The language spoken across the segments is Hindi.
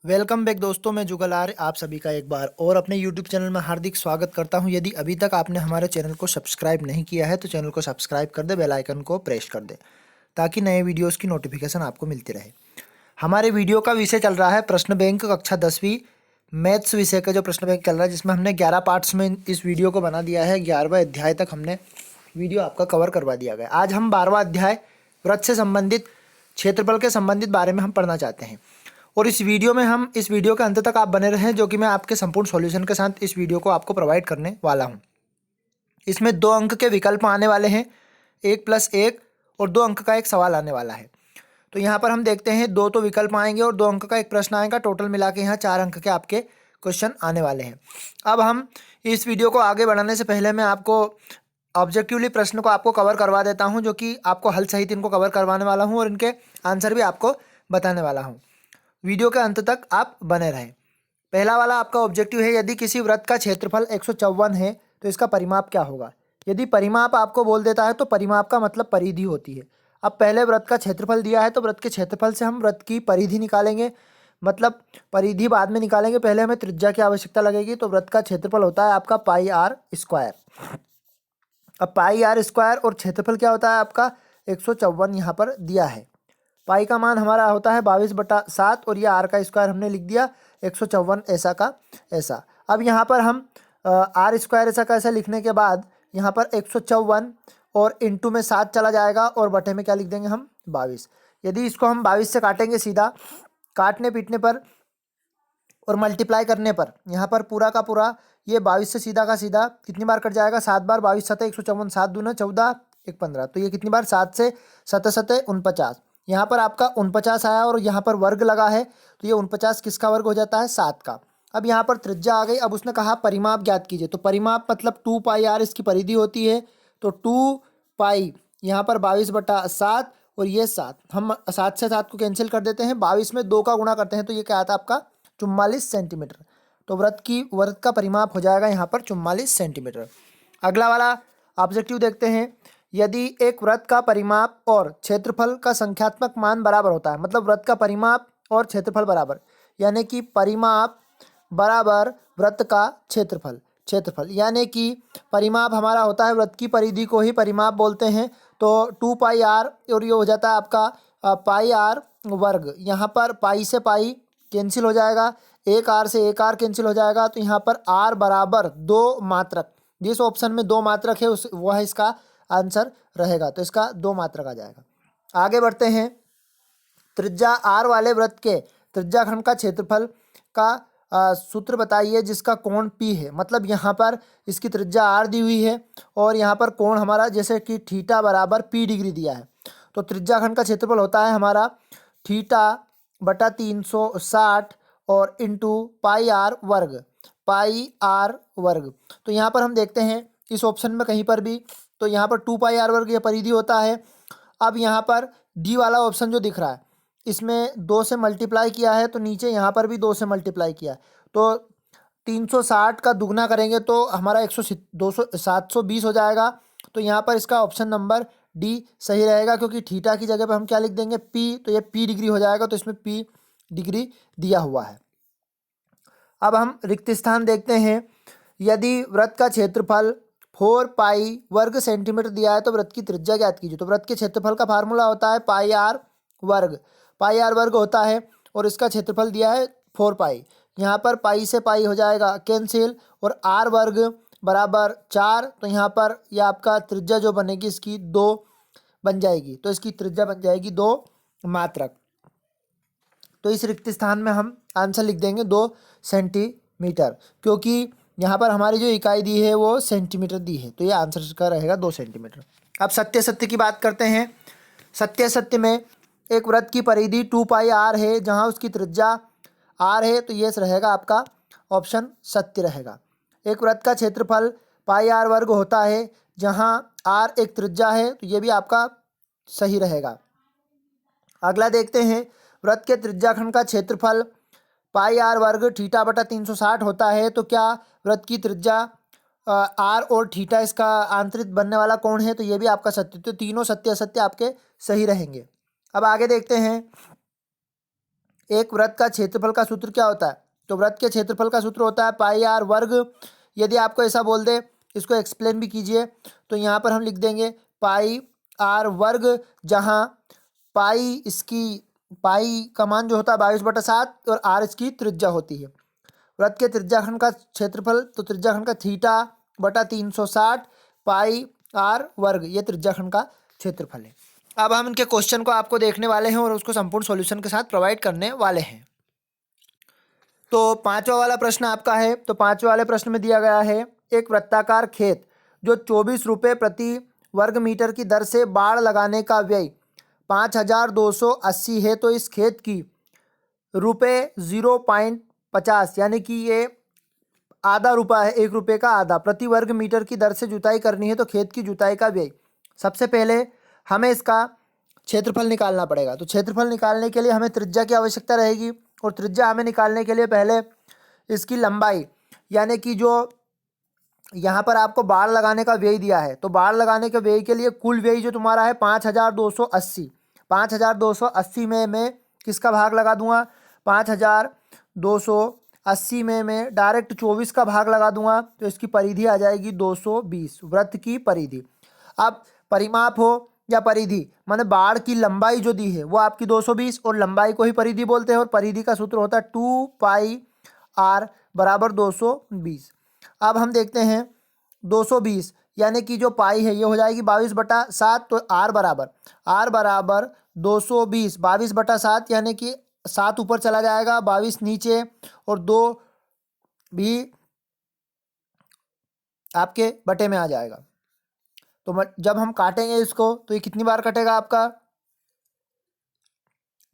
वेलकम बैक दोस्तों, मैं जुगल आर्य आप सभी का एक बार और अपने यूट्यूब चैनल में हार्दिक स्वागत करता हूं। यदि अभी तक आपने हमारे चैनल को सब्सक्राइब नहीं किया है तो चैनल को सब्सक्राइब कर दे, बेल आइकन को प्रेस कर दे ताकि नए वीडियोस की नोटिफिकेशन आपको मिलती रहे। हमारे वीडियो का विषय चल रहा है प्रश्न बैंक कक्षा 10वीं मैथ्स विषय का जो प्रश्न बैंक चल रहा है, जिसमें हमने 11 पार्ट्स में इस वीडियो को बना दिया है। 11वें अध्याय तक हमने वीडियो आपका कवर करवा दिया गया। आज हम 12वां अध्याय वृत्त से संबंधित क्षेत्रफल के संबंधित बारे में हम पढ़ना चाहते हैं और इस वीडियो में हम इस वीडियो के अंत तक आप बने रहें, जो कि मैं आपके संपूर्ण सॉल्यूशन के साथ इस वीडियो को आपको प्रोवाइड करने वाला हूं। इसमें 2 अंक के विकल्प आने वाले हैं, 1+1 और 2 अंक का एक सवाल आने वाला है। तो यहाँ पर हम देखते हैं 2 तो विकल्प आएंगे और 2 अंक का एक प्रश्न आएगा। टोटल मिला के यहाँ 4 अंक के आपके क्वेश्चन आने वाले हैं। अब हम इस वीडियो को आगे बढ़ाने से पहले मैं आपको ऑब्जेक्टिवली प्रश्न को आपको कवर करवा देता हूँ, जो कि आपको हल सहित इनको कवर करवाने वाला हूँ और इनके आंसर भी आपको बताने वाला हूँ। वीडियो के अंत तक आप बने रहें। पहला वाला आपका ऑब्जेक्टिव है, यदि किसी वृत्त का क्षेत्रफल 154 है तो इसका परिमाप क्या होगा। यदि परिमाप आपको बोल देता है तो परिमाप का मतलब परिधि होती है। अब पहले वृत्त का क्षेत्रफल दिया है तो वृत्त के क्षेत्रफल से हम वृत्त की परिधि निकालेंगे, मतलब परिधि बाद में निकालेंगे, पहले हमें त्रिज्या की आवश्यकता लगेगी। तो वृत्त का क्षेत्रफल होता है आपका पाई आर स्क्वायर। अब पाई आर स्क्वायर और क्षेत्रफल क्या होता है आपका 154 यहाँ पर दिया है। पाई का मान हमारा होता है 22/7 और ये आर का स्क्वायर हमने लिख दिया 154 ऐसा का ऐसा। अब यहाँ पर हम आर स्क्वायर ऐसा का ऐसा लिखने के बाद यहाँ पर 154 और इंटू में 7 चला जाएगा और बटे में क्या लिख देंगे हम 22। यदि इसको हम 22 से काटेंगे सीधा, काटने पीटने पर और मल्टीप्लाई करने पर यहाँ पर पूरा का पूरा ये 22 से सीधा का सीधा कितनी बार कट जाएगा, 7 बार। 22 सतह 154, 7 दूना 14, 1 15, तो ये कितनी बार 7 से 7 सतह 49। यहाँ पर आपका 49 आया और यहाँ पर वर्ग लगा है तो ये 49 किसका वर्ग हो जाता है 7 का। अब यहाँ पर त्रिज्या आ गई। अब उसने कहा परिमाप ज्ञात कीजिए, तो परिमाप मतलब 2 पाई आर इसकी परिधि होती है। तो 2 पाई यहाँ पर 22/7 और ये 7, हम 7 से 7 को कैंसिल कर देते हैं, 22 में 2 का गुणा करते हैं तो ये क्या आता है आपका 44 सेंटीमीटर। तो वृत्त का परिमाप हो जाएगा यहाँ पर 44 सेंटीमीटर। अगला वाला ऑब्जेक्टिव देखते हैं, यदि एक वृत्त का परिमाप और क्षेत्रफल का संख्यात्मक मान बराबर होता है, मतलब वृत्त का परिमाप और क्षेत्रफल बराबर, यानी कि परिमाप बराबर वृत्त का क्षेत्रफल, क्षेत्रफल यानी कि परिमाप हमारा होता है वृत्त की परिधि को ही परिमाप बोलते हैं। तो 2 पाई आर और ये हो जाता है आपका पाई आर वर्ग। यहाँ पर पाई से पाई कैंसिल हो जाएगा, एक आर से एक आर कैंसिल हो जाएगा, तो यहाँ पर आर बराबर 2 मात्रक, जिस ऑप्शन में 2 मात्रक है उस वह इसका आंसर रहेगा, तो इसका 2 मात्रक आ जाएगा। आगे बढ़ते हैं, त्रिज्या आर वाले वृत्त के त्रिज्याखंड का क्षेत्रफल का सूत्र बताइए जिसका कोण पी है। मतलब यहाँ पर इसकी त्रिज्या आर दी हुई है और यहाँ पर कोण हमारा जैसे कि थीटा बराबर पी डिग्री दिया है। तो त्रिज्याखंड का क्षेत्रफल होता है हमारा थीटा बटा 360 और इंटू पाई आर वर्ग, पाई आर वर्ग। तो यहाँ पर हम देखते हैं इस ऑप्शन में कहीं पर भी, तो यहाँ पर 2 पाई आर वर्ग ये परिधि होता है। अब यहाँ पर डी वाला ऑप्शन जो दिख रहा है इसमें 2 से मल्टीप्लाई किया है, तो नीचे यहाँ पर भी 2 से मल्टीप्लाई किया है, तो 360 का दुगना करेंगे तो हमारा 720 हो जाएगा। तो यहाँ पर इसका ऑप्शन नंबर डी सही रहेगा, क्योंकि थीटा की जगह पर हम क्या लिख देंगे पी, तो ये पी डिग्री हो जाएगा, तो इसमें पी डिग्री दिया हुआ है। अब हम रिक्त स्थान देखते हैं, यदि वृत्त का क्षेत्रफल 4 पाई वर्ग सेंटीमीटर दिया है तो वृत्त की त्रिज्या ज्ञात कीजिए। तो वृत्त के क्षेत्रफल का फार्मूला होता है पाई आर वर्ग, पाई आर वर्ग होता है और इसका क्षेत्रफल दिया है 4 पाई। यहाँ पर पाई से पाई हो जाएगा कैंसिल और आर वर्ग बराबर 4, तो यहाँ पर यह आपका त्रिज्या जो बनेगी इसकी 2 बन जाएगी, तो इसकी त्रिज्या बन जाएगी 2 मात्रक। तो इस रिक्त स्थान में हम आंसर लिख देंगे 2 सेंटीमीटर, क्योंकि यहाँ पर हमारी जो इकाई दी है वो सेंटीमीटर दी है, तो ये आंसर का रहेगा 2 सेंटीमीटर। अब सत्य सत्य की बात करते हैं। सत्य सत्य में एक वृत्त की परिधि 2 पाई आर है, जहाँ उसकी त्रिज्या आर है, तो ये रहेगा आपका ऑप्शन सत्य रहेगा। एक वृत्त का क्षेत्रफल पाई आर वर्ग होता है, जहाँ आर एक त्रिज्या है, तो ये भी आपका सही रहेगा। अगला देखते हैं, वृत्त के त्रिज्याखंड का क्षेत्रफल पाई आर वर्ग थीटा बटा 360 होता है, तो क्या वृत्त की त्रिज्या आर और थीटा इसका आंतरिक बनने वाला कोण है, तो ये भी आपका सत्य। तो तीनों सत्य असत्य आपके सही रहेंगे। अब आगे देखते हैं, एक वृत्त का क्षेत्रफल का सूत्र क्या होता है? तो वृत्त के क्षेत्रफल का सूत्र होता है पाई आर वर्ग। यदि आपको ऐसा बोल दे, इसको एक्सप्लेन भी कीजिए, तो यहाँ पर हम लिख देंगे पाई आर वर्ग, जहाँ पाई का मान जो होता है 22/7 और आर इसकी त्रिज्या होती है। वृत्त के त्रिज्याखंड का क्षेत्रफल, तो त्रिज्याखंड का θ/360 पाई आर वर्ग, ये त्रिज्याखंड का क्षेत्रफल है। अब हम इनके क्वेश्चन को आपको देखने वाले हैं और उसको संपूर्ण सॉल्यूशन के साथ प्रोवाइड करने वाले हैं। तो पांचवा वाला प्रश्न आपका है। तो पांचवे वाले प्रश्न में दिया गया है, एक वृत्ताकार खेत जो 24 रुपये प्रति वर्ग मीटर की दर से बाड़ लगाने का व्यय 5280 है, तो इस खेत की रुपये 0.50 यानी कि ये आधा रुपया है, 1 रुपये का आधा प्रति वर्ग मीटर की दर से जुताई करनी है। तो खेत की जुताई का व्यय, सबसे पहले हमें इसका क्षेत्रफल निकालना पड़ेगा। तो क्षेत्रफल निकालने के लिए हमें त्रिज्या की आवश्यकता रहेगी, और त्रिज्या हमें निकालने के लिए पहले इसकी लंबाई, यानी कि जो यहाँ पर आपको बाड़ लगाने का व्यय दिया है, तो बाड़ लगाने के व्यय के लिए कुल व्यय जो तुम्हारा है 5280, 5280 में मैं किसका भाग लगा दूंगा? 5280 में मैं डायरेक्ट 24 का भाग लगा दूंगा, तो इसकी परिधि आ जाएगी 220, वृत्त की परिधि। अब परिमाप हो या परिधि, माने बाड़ की लंबाई जो दी है वो आपकी 220, और लंबाई को ही परिधि बोलते हैं, और परिधि का सूत्र होता है 2 पाई आर बराबर 220। अब हम देखते हैं 220 यानी कि जो पाई है ये हो जाएगी 22/7, तो आर बराबर 220, 22/7 यानी कि 7 ऊपर चला जाएगा, 22 नीचे, और 2 भी आपके बटे में आ जाएगा। तो जब हम काटेंगे इसको, तो ये कितनी बार कटेगा आपका?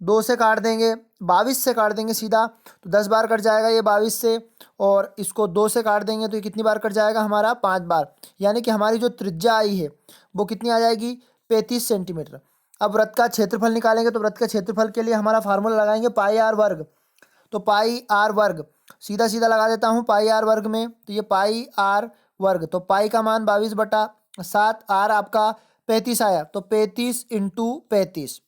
2 से काट देंगे, 22 से काट देंगे सीधा, तो 10 बार कट जाएगा ये 22 से, और इसको 2 से काट देंगे तो ये कितनी बार कट जाएगा हमारा? 5 बार। यानी कि हमारी जो त्रिज्या आई है वो कितनी आ जाएगी? 35 सेंटीमीटर। अब वृत्त का क्षेत्रफल निकालेंगे, तो वृत्त के क्षेत्रफल के लिए हमारा फार्मूला लगाएंगे पाई आर वर्ग। तो पाई आर वर्ग सीधा सीधा लगा देता हूँ पाई आर वर्ग में, तो ये पाई आर वर्ग, तो पाई का मान 22/7, आर आपका 35 आया, तो 35 इंटू 35,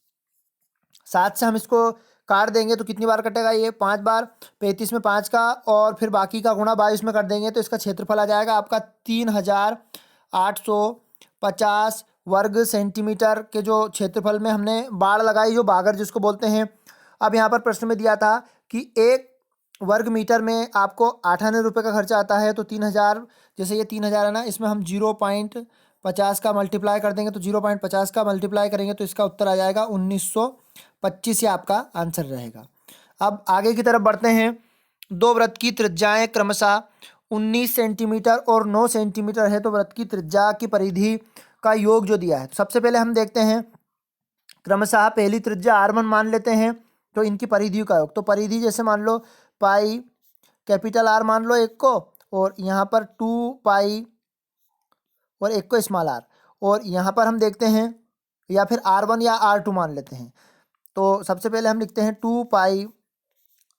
7 से हम इसको काट देंगे तो कितनी बार कटेगा ये? 5 बार। 35 में 5 का, और फिर बाकी का गुणा 22 में कर देंगे, तो इसका क्षेत्रफल आ जाएगा आपका 3850 वर्ग सेंटीमीटर के जो क्षेत्रफल में हमने बाड़ लगाई, जो बागर जिसको बोलते हैं। अब यहाँ पर प्रश्न में दिया था कि 1 वर्ग मीटर में आपको 98 रुपये का खर्चा आता है, तो 3000, जैसे ये 3000 है ना, इसमें हम 0.50 का मल्टीप्लाई कर देंगे, तो 0.50 का मल्टीप्लाई करेंगे तो इसका उत्तर आ जाएगा 1925, ये आपका आंसर रहेगा। अब आगे की तरफ बढ़ते हैं। दो वृत्त की त्रिज्याएं क्रमशः 19 सेंटीमीटर और 9 सेंटीमीटर है, तो वृत्त की त्रिज्या की परिधि का योग जो दिया है, तो सबसे पहले हम देखते हैं क्रमशः पहली त्रिज्या R1 मान लेते हैं, तो इनकी परिधियों का योग। तो परिधि जैसे मान लो पाई कैपिटल R मान लो एक को, और यहाँ पर 2 पाई और एक को स्मॉल r, और यहाँ पर हम देखते हैं, या फिर R1 या R2 मान लेते हैं। तो सबसे पहले हम लिखते हैं 2 पाई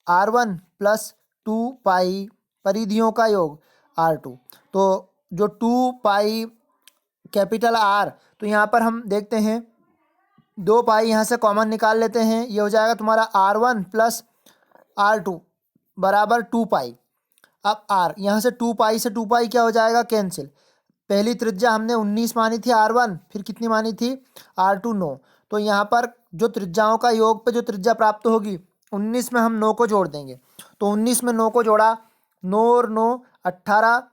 R1 प्लस 2 पाई परिधियों का योग R2। तो जो 2 पाई कैपिटल R, तो यहाँ पर हम देखते हैं 2 पाई यहाँ से कॉमन निकाल लेते हैं, ये हो जाएगा तुम्हारा R1 प्लस R2 बराबर 2 पाई। अब R यहाँ से 2 पाई से 2 पाई क्या हो जाएगा? कैंसिल। पहली त्रिज्या हमने 19 मानी थी R1, फिर कितनी मानी थी? R2 9। तो यहाँ पर जो त्रिज्याओं का योग पे जो त्रिज्या प्राप्त होगी, 19 में हम 9 को जोड़ देंगे, तो 19 में 9 को जोड़ा, 9 और 9 18,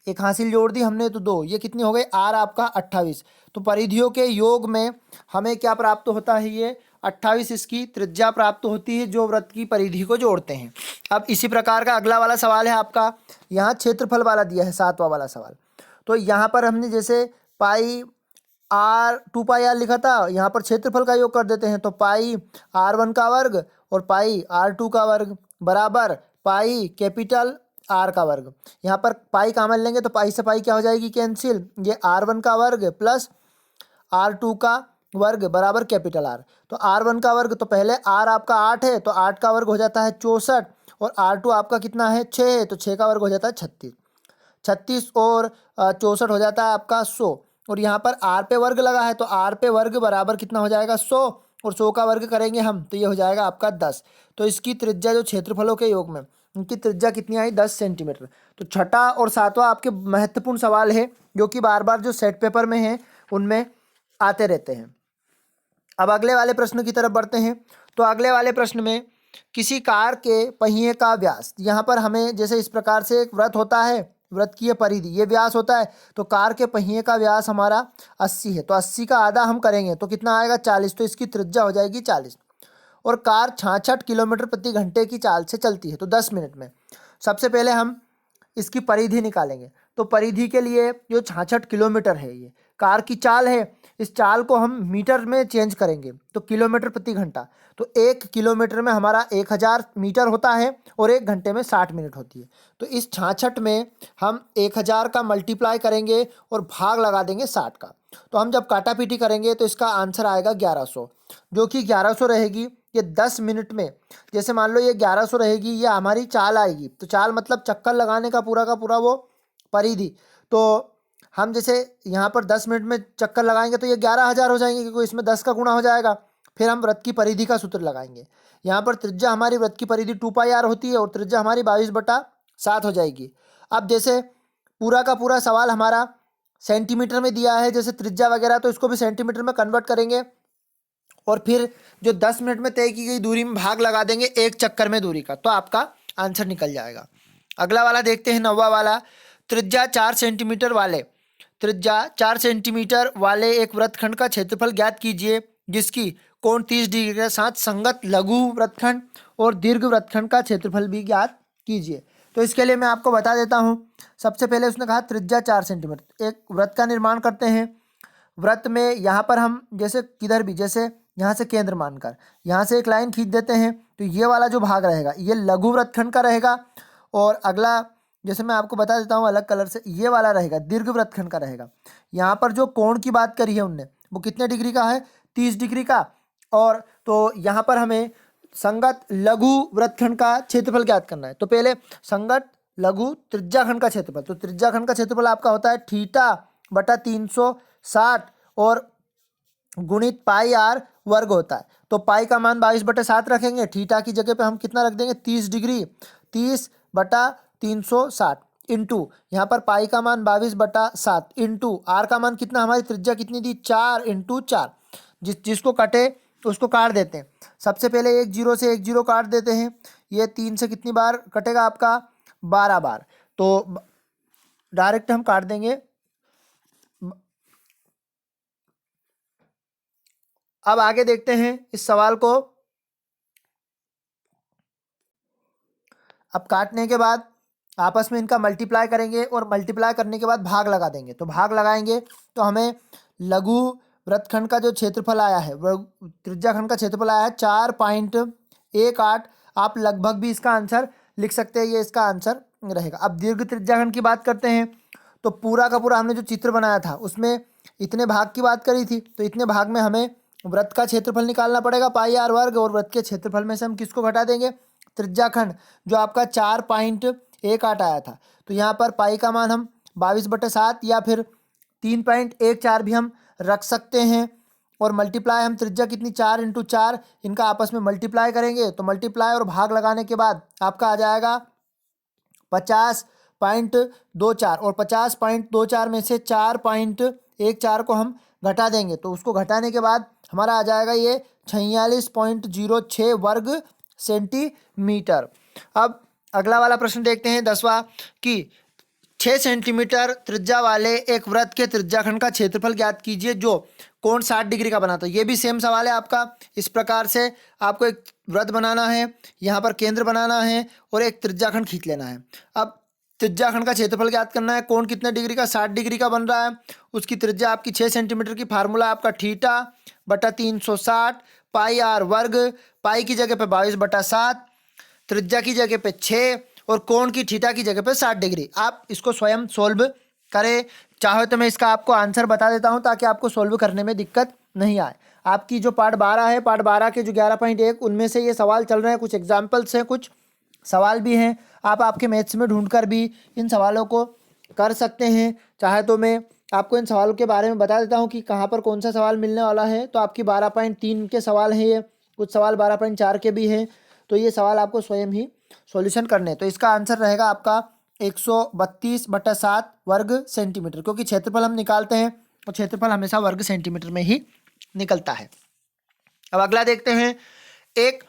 एक हासिल जोड़ दी हमने तो 2, ये कितनी हो गई? R आपका 28। तो परिधियों के योग में हमें क्या प्राप्त होता है? ये 28 इसकी त्रिज्या प्राप्त होती है जो वृत्त की परिधि को जोड़ते हैं। अब इसी प्रकार का अगला वाला सवाल है आपका, यहाँ क्षेत्रफल वाला दिया है 7वां वाला सवाल। तो यहाँ पर हमने जैसे पाई R 2 पाई R लिखा था, यहाँ पर क्षेत्रफल का योग कर देते हैं, तो पाई R1 का वर्ग और पाई R2 का वर्ग बराबर पाई कैपिटल R का वर्ग। यहाँ पर पाई कॉमन लेंगे तो पाई से पाई क्या हो जाएगी? कैंसिल। ये R1 का वर्ग प्लस R2 का वर्ग बराबर कैपिटल R। तो R1 का वर्ग, तो पहले R आपका 8 है, तो 8 का वर्ग हो जाता है 64, और R2 आपका कितना है? 6 है, तो 6 का वर्ग हो जाता है 36। 36 और 64 हो जाता है आपका 100, और यहाँ पर R पे वर्ग लगा है, तो R पे वर्ग बराबर कितना हो जाएगा? 100, और 100 का वर्ग करेंगे हम तो ये हो जाएगा आपका 10। तो इसकी त्रिज्या जो क्षेत्रफलों के योग में इनकी त्रिज्या कितनी आई 10 सेंटीमीटर। तो छठा और सातवां आपके महत्वपूर्ण सवाल है जो कि बार बार जो सेट पेपर में है उनमें आते रहते हैं। अब अगले वाले प्रश्न की तरफ बढ़ते हैं। तो अगले वाले प्रश्न में किसी कार के पहिए का व्यास, यहाँ पर हमें जैसे इस प्रकार से एक वृत्त होता है, वृत्त की ये परिधि ये व्यास होता है, तो कार के पहिए का व्यास हमारा 80 है, तो 80 का आधा हम करेंगे तो कितना आएगा 40, तो इसकी त्रिज्या हो जाएगी 40। और कार 66 किलोमीटर प्रति घंटे की चाल से चलती है, तो 10 मिनट में। सबसे पहले हम इसकी परिधि निकालेंगे। तो परिधि के लिए जो 66 किलोमीटर है ये कार की चाल है, इस चाल को हम मीटर में चेंज करेंगे तो किलोमीटर प्रति घंटा। तो 1 किलोमीटर में हमारा 1000 मीटर होता है और 1 घंटे में 60 मिनट होती है। तो इस 66 में हम 1000 का मल्टीप्लाई करेंगे और भाग लगा देंगे 60 का। तो हम जब काटापीटी करेंगे तो इसका आंसर आएगा 1100, जो कि 1100 रहेगी ये 10 मिनट में। जैसे मान लो ये 1100 रहेगी, ये हमारी चाल आएगी, तो चाल मतलब चक्कर लगाने का पूरा वो परिधि। तो हम जैसे यहाँ पर 10 मिनट में चक्कर लगाएंगे तो ये 11000 हो जाएंगे, क्योंकि इसमें 10 का गुणा हो जाएगा। फिर हम वृत्त की परिधि का सूत्र लगाएंगे। यहाँ पर त्रिज्या हमारी वृत्त की परिधि 2πr होती है और त्रिज्या हमारी 22/7 हो जाएगी। अब जैसे पूरा का पूरा सवाल हमारा सेंटीमीटर में दिया है, जैसे त्रिज्या वगैरह, तो इसको भी सेंटीमीटर में कन्वर्ट करेंगे और फिर जो 10 मिनट में तय की गई दूरी में भाग लगा देंगे 1 चक्कर में दूरी का, तो आपका आंसर निकल जाएगा। अगला वाला देखते हैं, 9वां वाला। त्रिज्या 4 सेंटीमीटर वाले एक वृत्तखंड का क्षेत्रफल ज्ञात कीजिए जिसकी कोण 30 डिग्री के साथ संगत लघु वृत्तखंड और दीर्घ वृत्तखंड का क्षेत्रफल भी ज्ञात कीजिए। तो इसके लिए मैं आपको बता देता हूँ। सबसे पहले उसने कहा त्रिज्या 4 सेंटीमीटर, एक वृत्त का निर्माण करते हैं। वृत्त में यहाँ पर हम जैसे किधर भी, जैसे यहाँ से केंद्र मानकर यहाँ से एक लाइन खींच देते हैं, तो ये वाला जो भाग रहेगा ये लघु वृत्तखंड का रहेगा। और अगला जैसे मैं आपको बता देता हूँ अलग कलर से, ये वाला रहेगा दीर्घ वृत्तखंड का रहेगा। यहाँ पर जो कोण की बात करी है उनने वो कितने डिग्री का है, 30 डिग्री का। और तो यहाँ पर हमें संगत लघु वृत्तखंड का क्षेत्रफल ज्ञात करना है। तो पहले संगत लघु त्रिज्याखंड का क्षेत्रफल, तो त्रिज्याखंड का क्षेत्रफल आपका होता है θ/360 और गुणित πr वर्ग होता है। तो पाई का मान 22/7 रखेंगे, थीटा की जगह पे हम कितना रख देंगे 30 डिग्री, 30/360 इंटू यहाँ पर पाई का मान 22/7 इंटू आर का मान कितना, हमारी त्रिज्या कितनी दी 4 × 4। जिसको कटे तो उसको काट देते हैं। सबसे पहले 1 0 से 1 0 काट देते हैं। ये 3 से कितनी बार कटेगा आपका 12 बार, तो डायरेक्ट हम काट देंगे। अब आगे देखते हैं इस सवाल को। अब काटने के बाद आपस में इनका मल्टीप्लाई करेंगे और मल्टीप्लाई करने के बाद भाग लगा देंगे। तो भाग लगाएंगे तो हमें लघु वृत्तखंड का जो क्षेत्रफल आया है, त्रिज्याखंड का क्षेत्रफल आया है 4.18। आप लगभग भी इसका आंसर लिख सकते हैं, ये इसका आंसर रहेगा। अब दीर्घ त्रिज्याखंड की बात करते हैं। तो पूरा का पूरा हमने जो चित्र बनाया था उसमें इतने भाग की बात करी थी, तो इतने भाग में हमें वृत्त का क्षेत्रफल निकालना पड़ेगा πr वर्ग, और वृत्त के क्षेत्रफल में से हम किसको घटा देंगे, त्रिज्याखंड जो आपका 4.18 आया था। तो यहाँ पर पाई का मान हम 22/7 या फिर 3.14 भी हम रख सकते हैं। और मल्टीप्लाई हम त्रिज्या कितनी 4 × 4, इनका आपस में मल्टीप्लाई करेंगे। तो मल्टीप्लाई और भाग लगाने के बाद आपका आ जाएगा 50.24, और 50.24 में से 4.14 को हम घटा देंगे। तो उसको घटाने के बाद हमारा आ जाएगा ये 46.06 वर्ग सेंटीमीटर। अब अगला वाला प्रश्न देखते हैं 10वां कि 6 सेंटीमीटर त्रिज्या वाले एक वृत्त के त्रिज्याखंड का क्षेत्रफल ज्ञात कीजिए जो कोण 60 डिग्री का बनाता है। ये भी सेम सवाल है आपका। इस प्रकार से आपको एक वृत्त बनाना है, यहाँ पर केंद्र बनाना है और एक त्रिज्याखंड खींच लेना है। अब त्रिज्याखंड का क्षेत्रफल ज्ञात करना है। कोण कितने डिग्री का, 60 डिग्री का बन रहा है। उसकी त्रिज्या आपकी 6 सेंटीमीटर की, फार्मूला आपका θ/360 πr वर्ग, पाई की जगह पे 22/7, त्रिज्या की जगह पे 6 और कोण की थीटा की जगह पे 60 डिग्री। आप इसको स्वयं सोल्व करें, चाहे तो मैं इसका आपको आंसर बता देता हूं ताकि आपको सोल्व करने में दिक्कत नहीं आए। आपकी जो पार्ट 12 है, पार्ट 12 के जो 11.1 उनमें से ये सवाल चल रहे हैं, कुछ एग्जाम्पल्स हैं, कुछ सवाल भी हैं। आप आपके मैथ्स में ढूंढकर भी इन सवालों को कर सकते हैं। चाहे तो मैं आपको इन सवालों के बारे में बता देता हूँ कि कहाँ पर कौन सा सवाल मिलने वाला है। तो आपकी 12.3 के सवाल हैं ये, कुछ सवाल 12.4 के भी हैं। तो ये सवाल आपको स्वयं ही सॉल्यूशन करने हैं। तो इसका आंसर रहेगा आपका 132/7 वर्ग सेंटीमीटर, क्योंकि क्षेत्रफल हम निकालते हैं और क्षेत्रफल हमेशा वर्ग सेंटीमीटर में ही निकलता है। अब अगला देखते हैं, एक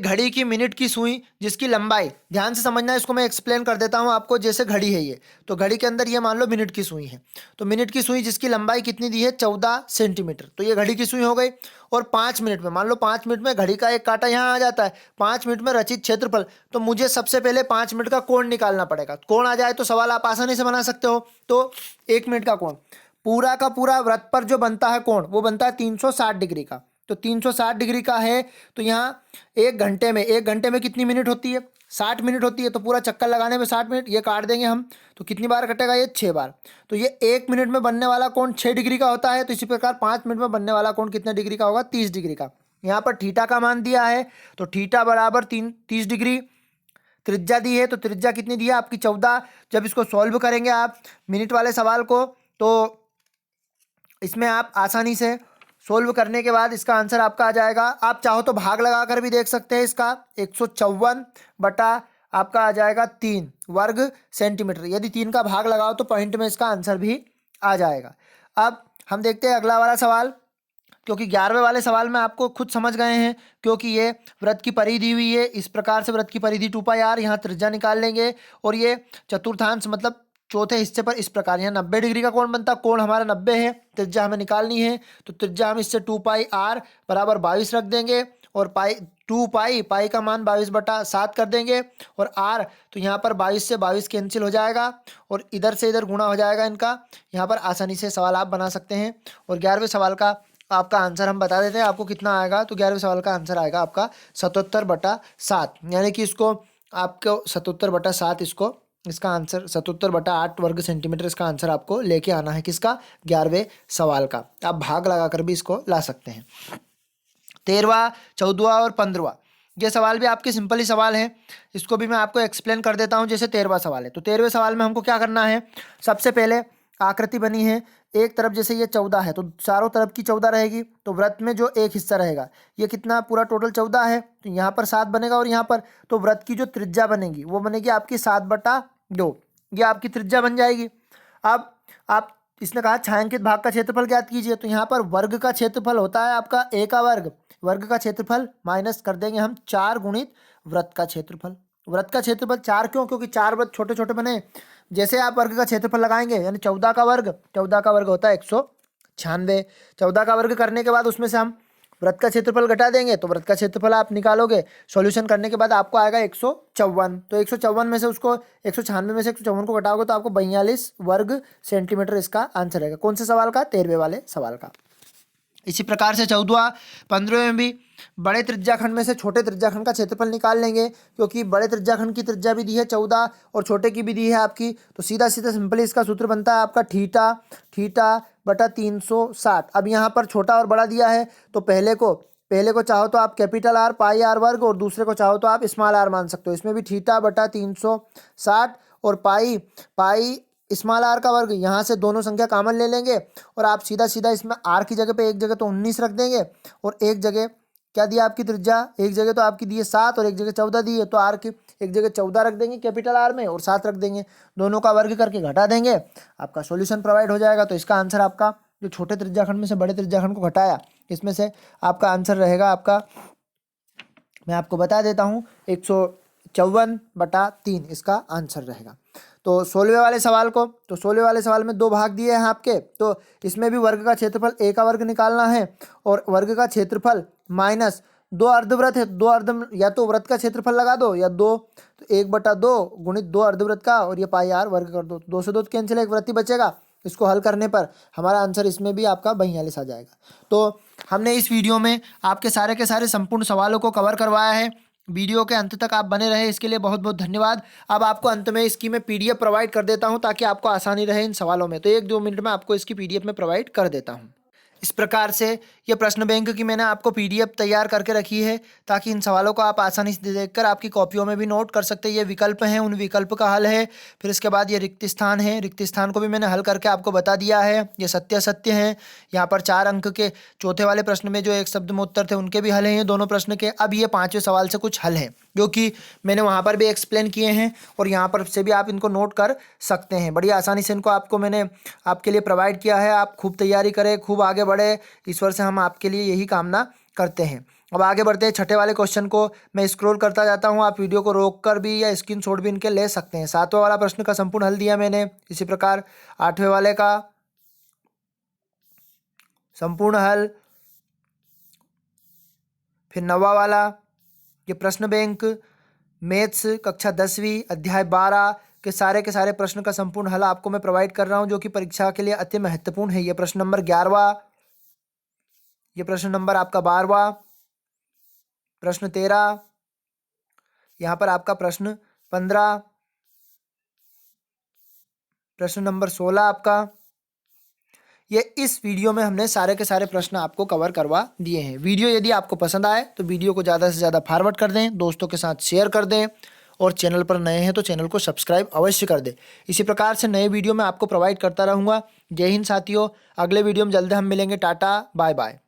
घड़ी की मिनट की सुई जिसकी लंबाई, ध्यान से समझना, इसको मैं एक्सप्लेन कर देता हूं आपको। जैसे घड़ी है ये, तो घड़ी के अंदर ये मान लो मिनट की सुई है, तो मिनट की सुई जिसकी लंबाई कितनी दी है 14 सेंटीमीटर, तो ये घड़ी की सुई हो गई। और 5 मिनट में, मान लो 5 मिनट में घड़ी का एक कांटा यहाँ आ जाता है, 5 मिनट में रचित क्षेत्रफल, तो मुझे सबसे पहले 5 मिनट का कोण निकालना पड़ेगा। कोण आ जाए तो सवाल आप आसानी से बना सकते हो। तो 1 मिनट का कोण, पूरा का पूरा वृत्त पर जो बनता है कोण, वो बनता है 360 डिग्री का। तो 360 डिग्री का है, तो यहाँ 1 घंटे में कितनी मिनट होती है, 60 मिनट होती है। तो पूरा चक्कर लगाने में 60 मिनट, ये काट देंगे हम, तो कितनी बार कटेगा, ये 6 बार। तो ये 1 मिनट में बनने वाला कोण 6 डिग्री का होता है। तो इसी प्रकार 5 मिनट में बनने वाला कोण कितने डिग्री का होगा, 30 डिग्री का। यहाँ पर थीटा का मान दिया है, तो थीटा बराबर 30 डिग्री। त्रिज्या दी है, तो त्रिज्या कितनी दी है आपकी 14। जब इसको सॉल्व करेंगे आप मिनट वाले सवाल को, तो इसमें आप आसानी से सोल्व करने के बाद इसका आंसर आपका आ जाएगा। आप चाहो तो भाग लगाकर भी देख सकते हैं इसका, 154 बटा आपका आ जाएगा 3 वर्ग सेंटीमीटर। यदि 3 का भाग लगाओ तो पॉइंट में इसका आंसर भी आ जाएगा। अब हम देखते हैं अगला वाला सवाल, क्योंकि 11वें वाले सवाल में आपको खुद समझ गए हैं, क्योंकि ये वृत्त की परिधि दी हुई है। इस प्रकार से वृत्त की परिधि 2πr, यहाँ त्रिज्या निकाल लेंगे, और ये चतुर्थांश मतलब चौथे हिस्से पर इस प्रकार, यहाँ 90 डिग्री का कोण बनता, कोण हमारा 90 है, त्रिज्या हमें निकालनी है। तो त्रिज्या हम इससे 2πr बराबर 22 रख देंगे, और पाई का मान 22/7 कर देंगे, और r तो यहाँ पर 22 से 22 कैंसिल हो जाएगा, और इधर से इधर गुणा हो जाएगा इनका। यहाँ पर आसानी से सवाल आप बना सकते हैं। और 11वें सवाल का आपका आंसर हम बता देते हैं आपको कितना आएगा। तो 11वें सवाल का आंसर आएगा आपका 77/7, यानी कि इसको आपको 77/7, इसका आंसर 77/8 वर्ग सेंटीमीटर, इसका आंसर आपको लेके आना है किसका, 11वें सवाल का। आप भाग लगाकर भी इसको ला सकते हैं। 13वां, 14वां और 15वां, ये सवाल भी आपके सिंपल ही सवाल हैं, इसको भी मैं आपको एक्सप्लेन कर देता हूं। जैसे 13वां सवाल है, तो 13वें सवाल में हमको क्या करना है, सबसे पहले आकृति बनी है, एक तरफ जैसे ये 14 है, तो चारों तरफ की 14 रहेगी। तो वृत्त में जो एक हिस्सा रहेगा, ये कितना, पूरा टोटल 14 है, तो यहाँ पर 7 बनेगा, और यहाँ पर तो वृत्त की जो त्रिज्या बनेगी वो बनेगी आपकी 7/2, ये आपकी त्रिज्या बन जाएगी। अब आप, इसने कहा छायांकित भाग का क्षेत्रफल ज्ञात कीजिए, तो यहाँ पर वर्ग का क्षेत्रफल होता है आपका a का वर्ग, वर्ग का क्षेत्रफल माइनस कर देंगे हम 4 गुणित वृत्त का क्षेत्रफल। वृत्त का क्षेत्रफल 4 क्यों, क्योंकि 4 वृत्त छोटे छोटे बने। जैसे आप वर्ग का क्षेत्रफल लगाएंगे, यानी 14 का वर्ग होता है 196। 14 का वर्ग करने के बाद उसमें से हम वृत्त का क्षेत्रफल घटा देंगे, तो वृत्त का क्षेत्रफल आप निकालोगे, सॉल्यूशन करने के बाद आपको आएगा 154। तो 154 में से उसको 196 में से 154 को घटाओगे तो आपको 42 वर्ग सेंटीमीटर इसका आंसर रहेगा। कौन से सवाल का, 13वें वाले सवाल का। इसी प्रकार से 14वां, 15वें में भी बड़े त्रिज्याखंड में से छोटे त्रिज्याखंड का क्षेत्रफल निकाल लेंगे, क्योंकि बड़े त्रिज्याखंड की त्रिज्या भी दी है 14 और छोटे की भी दी है आपकी। तो सीधा सीधा सिंपली इसका सूत्र बनता है आपका थीटा बटा 360। अब यहाँ पर छोटा और बड़ा दिया है, तो पहले को चाहो तो आप कैपिटल R पाई R वर्ग, और दूसरे को चाहो तो आप स्मॉल r मान सकते हो। इसमें भी थीटा बटा 360 और पाई स्मॉल r का वर्ग, यहाँ से दोनों संख्या कॉमन ले लेंगे, और आप सीधा सीधा इसमें r की जगह पे एक जगह तो 19 रख देंगे, और एक जगह क्या दिया आपकी त्रिज्या, एक जगह तो आपकी दी है 7 और एक जगह 14 दी है, तो r की एक जगह 14 रख देंगे कैपिटल R में, और 7 रख देंगे, दोनों का वर्ग करके घटा देंगे, आपका सॉल्यूशन प्रोवाइड हो जाएगा। तो इसका आंसर आपका, जो छोटे त्रिज्याखंड में से बड़े त्रिज्याखंड को घटाया, इसमें से आपका आंसर रहेगा आपका, मैं आपको बता देता हूँ, 154/3 इसका आंसर रहेगा। तो 16वें वाले सवाल को, तो 16वें वाले सवाल में 2 भाग दिए हैं आपके, तो इसमें भी वर्ग का क्षेत्रफल a का वर्ग निकालना है, और वर्ग का क्षेत्रफल माइनस 2 अर्धवृत्त है, 2 अर्ध, या तो वृत्त का क्षेत्रफल लगा दो, या 2, तो 1/2 गुणित 2 अर्धवृत्त का, और ये पाई r वर्ग कर दो, 2 से 2 कैंसिल, एक वृत्त ही बचेगा। इसको हल करने पर हमारा आंसर इसमें भी आपका 42 आ जाएगा। तो हमने इस वीडियो में आपके सारे के सारे संपूर्ण सवालों को कवर करवाया है। वीडियो के अंत तक आप बने रहे, इसके लिए बहुत बहुत धन्यवाद। अब आपको अंत में इसकी मैं PDF प्रोवाइड कर देता हूं, ताकि आपको आसानी रहे इन सवालों में। तो 1-2 मिनट में आपको इसकी PDF में प्रोवाइड कर देता हूं। इस प्रकार से ये प्रश्न बैंक की मैंने आपको पीडीएफ तैयार करके रखी है, ताकि इन सवालों को आप आसानी से देखकर आपकी कॉपियों में भी नोट कर सकते हैं। ये विकल्प हैं, उन विकल्प का हल है। फिर इसके बाद ये रिक्त स्थान है, रिक्त स्थान को भी मैंने हल करके आपको बता दिया है। ये सत्य सत्य हैं। यहाँ पर 4 अंक के चौथे वाले प्रश्न में जो एक शब्द में उत्तर थे उनके भी हल हैं ये दोनों प्रश्न के। अब ये 5वें सवाल से कुछ हल हैं जो कि मैंने वहाँ पर भी एक्सप्लेन किए हैं, और यहाँ पर से भी आप इनको नोट कर सकते हैं। बड़ी आसानी से इनको आपको मैंने आपके लिए प्रोवाइड किया है। आप खूब तैयारी करें, खूब आगे बढ़े, ईश्वर से हम आपके लिए यही कामना करते हैं। अब आगे बढ़ते हैं छठे वाले क्वेश्चन को। मैं स्क्रॉल करता जाता हूँ, आप वीडियो को रोक कर भी या स्क्रीनशॉट भी इनके ले सकते हैं। 7वां वाला प्रश्न का संपूर्ण हल दिया मैंने। इसी प्रकार 8वें वाले का संपूर्ण हल, फिर 9वां वाला ये प्रश्न बैंक, मैथ्स कक्षा 10वीं अध्याय 12 के सारे प्रश्न का संपूर्ण हल आपको मैं प्रोवाइड कर रहा हूँ, जो कि परीक्षा के लिए अति महत्वपूर्ण है। ये प्रश्न नंबर 11वां, ये प्रश्न नंबर आपका 12वां, प्रश्न 13, यहाँ पर आपका प्रश्न 15, प्रश्न नंबर 16 आपका। ये इस वीडियो में हमने सारे के सारे प्रश्न आपको कवर करवा दिए हैं। वीडियो यदि आपको पसंद आए तो वीडियो को ज़्यादा से ज़्यादा फॉरवर्ड कर दें, दोस्तों के साथ शेयर कर दें, और चैनल पर नए हैं तो चैनल को सब्सक्राइब अवश्य कर दें। इसी प्रकार से नए वीडियो मैं आपको प्रोवाइड करता रहूँगा। जय हिंद साथियों, अगले वीडियो में जल्द हम मिलेंगे। Tata bye bye.